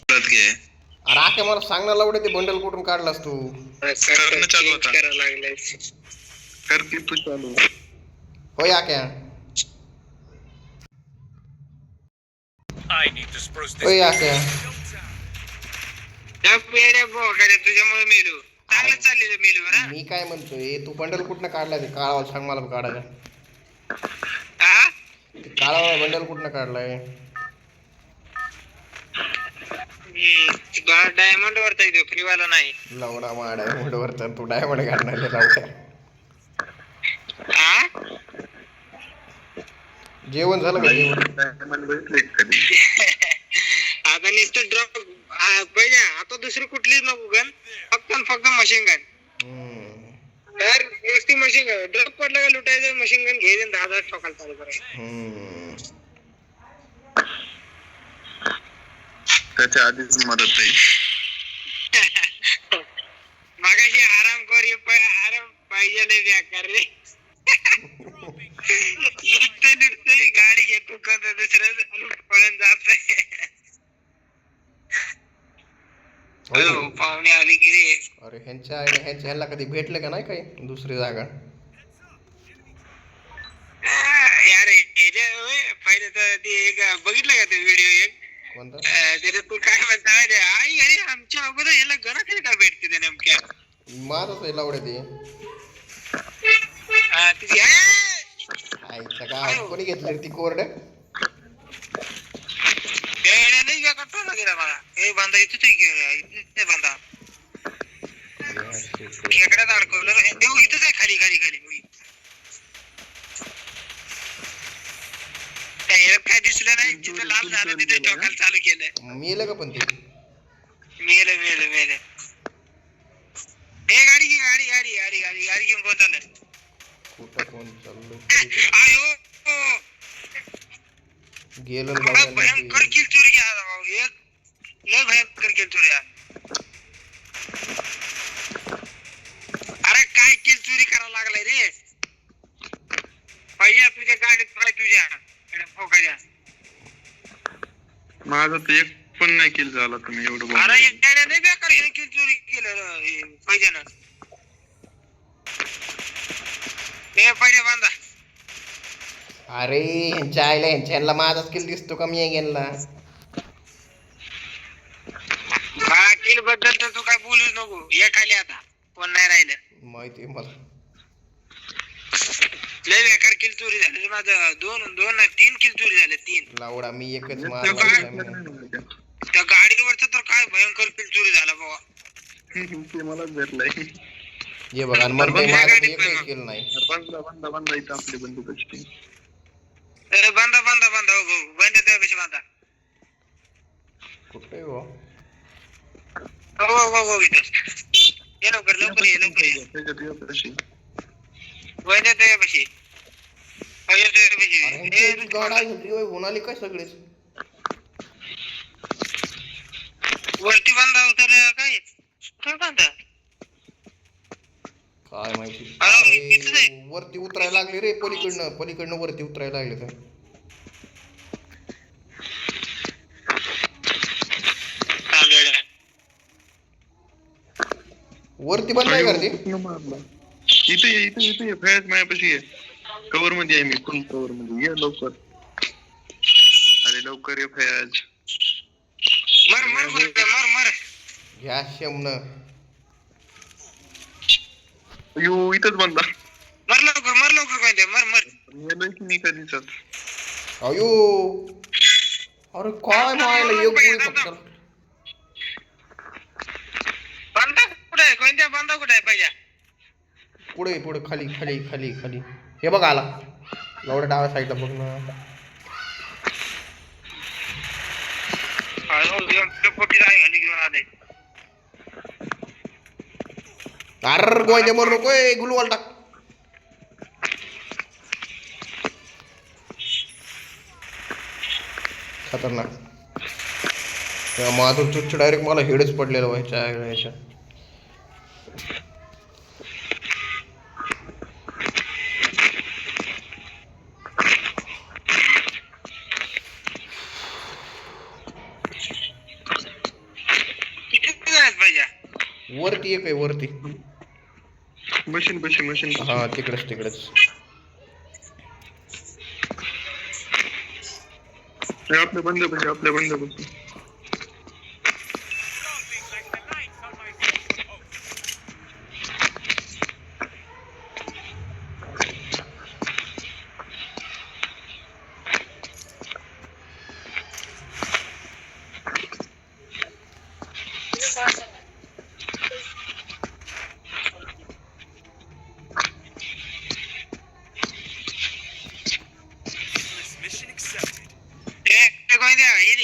परत घे. अरे आके मला सांग ना लवडे ते बंडल कुठून काढलास तू? करणं चालू होता. कर की तू चालू. होय आक्या. होय आक्या. तुझ्यामुळे मेलो. चांगलं चाललेलं मेलो बरं. मी काय म्हणतोय तू बंडल कुठनं काढलाय ते काळा सांग मला काढायला. हा ते काळा बंडल कुठनं काढलाय? डायमंड वरता येतो फ्रीवाला नाही. लवडा मा डायमंड वर तर तू डायमंड काढणार ते लवड्या. जेवण झालं का जेवण? आता नुसतं ड्रॉप पहिले आता दुसरी कुठलीच नको गन फक्त मशीन गन. तर नुसती मशीन गन ड्रॉप पडलं का लुटायचं मशीन गन घ्यायचं 10,000 ठोकायला चालू करायचं. त्याच्या आधीच मदत आहे. मागाशी आराम आराम पाहिजे नाही व्याकार रे. नुसतं गाडी घेतो का दुसरं पळून जात. पाहुणे आली की रे. अरे ह्यांच्या कधी भेटले का नाही काही दुसरी जागा? यार पहिले तर ते एक बघितलं का ते व्हिडिओ एक कोणता? त्याच्यात तू काय म्हणता आई अरे आमच्या अगोदर ह्याला घराकडे का भेटते ते नेमक्या माझच आहे लवड्या ते. आईच्या गावात कोणी घेतली ती कोरड? मला हे बांधा इथेच आहे बांधा खेकड्यात अडकवलं देऊ इथंच आहे खाली खाली खाली. काय दिसलं नाही जिथं लाल झालं तिथे टोकायला चालू केलं. मेलं का पण ते? मेलं मेलं मेलं. हे गाडी घे गाडी गाडी गाडी गाडी गाडी घेऊन कोण चाललं? कुठं कोण चाललं? आयो गेलं भयंकर किल चोरी घ्या भाऊ. एक लय भयंकर किल चोरी. अरे काय किल चोरी करायला लागलाय रे? पाहिजे तुझ्या गाडीत पाय तुझ्या माझं तर एक पण नाही किल झाला. तुम्ही एवढं अरे एक नाही बेकार हे किल चोरी केलं पाहिजे ना. हे पहिले बांधा. अरे ह्यांच्या माझाच किल दिसतो का मी गेला? किल बद्दल तर तू काय बोलूच नको. हे खाली आता कोण नाही राहिलं माहिती मला. लय बेकार किल चोरी झाली माझं. दोन नाही 3 किल चोरी झाले 3. लावडा मी एकच मार. त्या गाडीवरच तर काय भयंकर किल चोरी झाला बाबा. ते मलाच भेटलंय. ये बघा मन काही माझं एकच केलं नाही. बंदा इथं आपली बंदूक असते. बांधा बांधा बांधा हो बंद त्यापेक्षा बांधा. कुठे हो? हो हो हो इथं ये लवकर लवकर ये लवकर ये. वैद्य त्यापेक्षा होणाली काय सगळेच वरती बांधा उतर काय काय बांधा काय माहिती. वरती उतरायला लागले रे पलीकडनं वरती उतरायला लागले तर. वरती बंद नाही करते. इथे इथे फॅज माझ्यापाशी आहे. कव्हर मध्ये आहे मी फुल कव्हर मध्ये. ये लवकर. अरे लवकर ये फॅज. मर मर मर मर घ्या शमन. अयो इथंच बंदा. मर लवकर काय ते मर मेलोय की मी कधीच. अयो अरे काय मायला एक गोळी फक्त. बंदा कुठे आहे? कोणत्या बंदा कुठे आहे पाहिजे? पुढे खाली खाली खाली खाली. हे बघ आला एवढ्या डाव्या साईडला बघ ना. अरे गोंजा मरू नको गुलवाल टाक. खतरनाक. माझं चुच्च डायरेक्ट मला हेडच पडलेलं व्हायच्या. वरती एक आहे वरती. मशीन बशी मशीन हा तिकडेच तिकडेच. आपल्या बंद बशी आपल्या बंद बशी.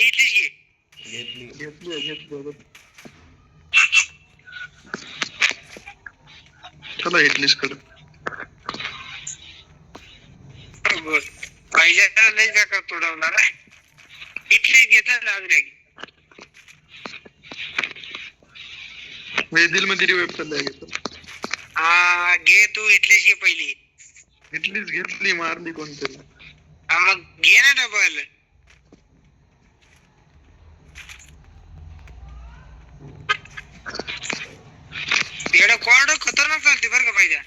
इथलीच घे. घेतली. घेतली. चला हिटलीस कर. पाहिजे लय जागा तोडवणार इथले घेतात लागले. दिल मध्ये रिवाइव चाललाय घेतो. हा घे तू इथलेच घे पहिली. इथलीच घेतली मारली कोणतरी. मग घे ना डबल. एवढं कॉर्ड खतरनाक चालते बरं का पाहिजे.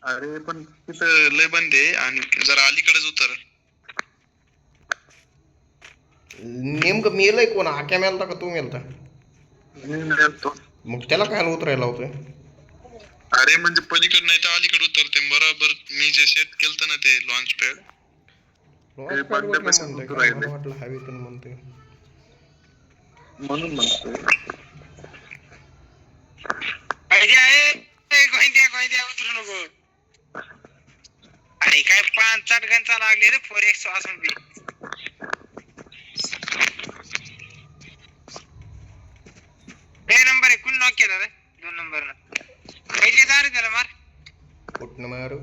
अरे पण तिथं लय बंद आहे आणि जरा अलीकडेच उतर. नेमकं मेलय कोण? आक्या मेलता का तू मेलता? मग त्याला काय उतरायला होतोय? अरे म्हणजे पलीकडे नाही तर अलीकडे उतरते बरोबर. मी जे सेट केलं ना ते लॉन्च पॅड मला वाटलं हवेतून म्हणतोय म्हणून म्हणतोय. उतरू नको. अरे काय 5-8 गणचा लागले रे 4x असून बी. नंबर आहे कुण नॉक केला रे 2 नंबर ना. पहिले जा रे त्याला मार. कुठनं मारू?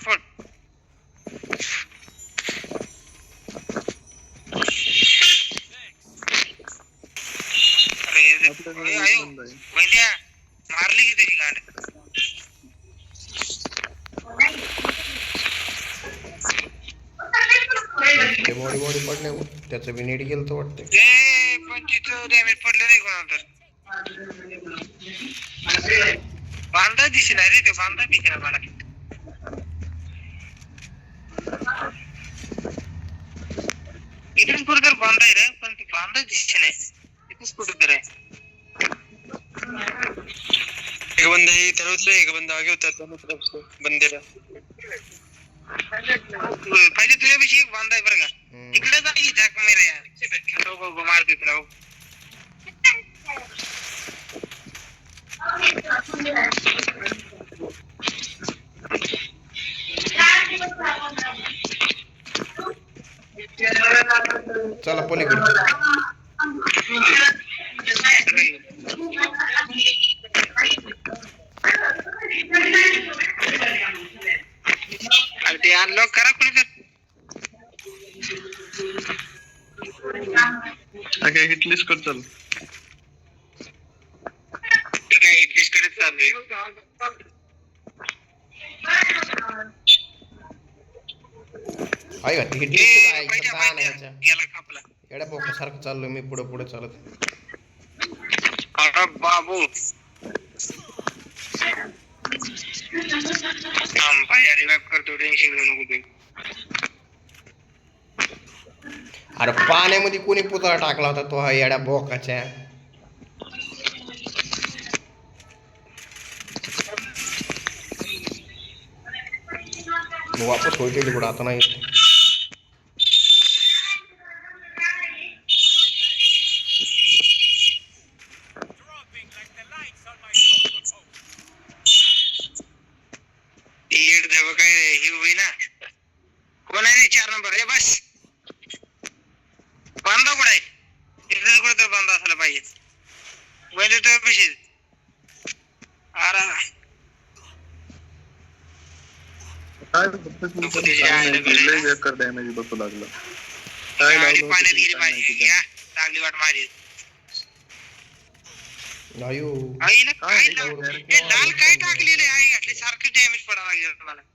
फोड. वैद्या मारली की त्याची गांड. बॉडी पडले त्याचं बी नीट गेलं तर वाटतंय. पण तिथं डॅमेज पडलं नाही कोणाला तर. बांधा दिसला रे ते. बांधा दिसला मला. इथून पुढे तर बांधा आहे रे पण ती बांधा दिसते नाही. इथूनच कुठे तर आहे. एक बंदा है इधर उतरे. एक बंदा आगे उतरता है तरफ से बंदेला. पहिले तुझ्यापाशी एक बांधा आहे बरं का. तिकडे जा की झक मेरे यार. तो मार देत राहू. चला पलीकडे. ते अनलॉक करा कोणी तर. काय हिटलीस कर चल. ते काय हिटलीस करत चाललंय. आहे का तिकीट? एवढ्या बोका सारखं चाललोय मी पुढे चालत. अरे बाबू करतो टेन्शन घेऊ नको. अरे पाण्यामध्ये कोणी पुतळा टाकला होता तो हा येड्या बोकाच्या. वापस होईल कुठं आता नाही. कोण आहे रे 4 नंबर? बस बांधा कुठे आहे? इकडे कुठे तर बांधा असायला पाहिजे. वैद्य तो पैसे. काय डॅमेज बसू लागला. काय गाडी लावलं पाण्यात होतं गेली ते पाहिजे काय या लागली वाट माझी अयो आईला काय काय नाही, लाव- काय हे लाल काय टाकलेलं आहे आई घातले सारखं डॅमेज पडायला लागलं मला